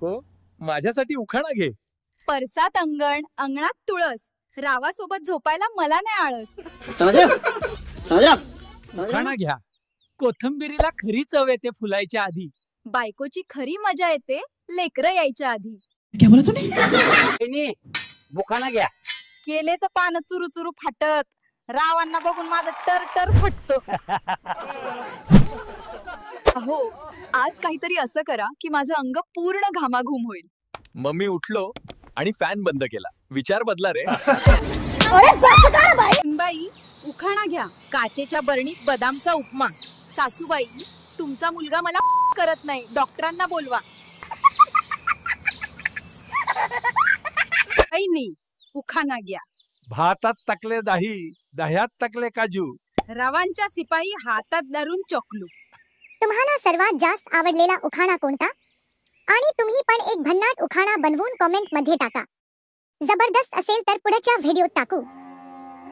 बायको, माझ्यासाठी उखाणा घे. परसात अंगण, अंगणात तुळस, रावासोबत झोपायला मला नाही आळस. उखाणा घ्या. कोथिंबिरीला खरी चव येते फुलायच्या आधी. बायकोची खरी मजा येते लेकरं यायच्या आधी. बुखाना घ्या. केलेचं पान चुरू चुरू फाटत, रावांना बघून माझं टर टर फटत. अहो, आज काहीतरी असं करा की माझं अंग पूर्ण घामाघूम होईल. मग मी उठलो आणि फॅन बंद केला. विचार बदला रे. बाई, उखाणा घ्या. काचेच्या बरणीत बदामचा उपमा. सासूबाई, तुमचा मुलगा मला करत नाही, डॉक्टरांना बोलवा. नाही, उखाणा घ्या. भातात टाकले दही, दह्यात टाकले काजू. रवांच्या सिपाही हातात धरून चोकलू. तुम्हाला सर्वात जास्त आवडलेला उखाणा कोणता? आणि तुम्ही पण एक भन्नाट उखाणा बनवून कमेंट मध्ये टाका. जबरदस्त असेल तर पुढच्या व्हिडिओत टाकू.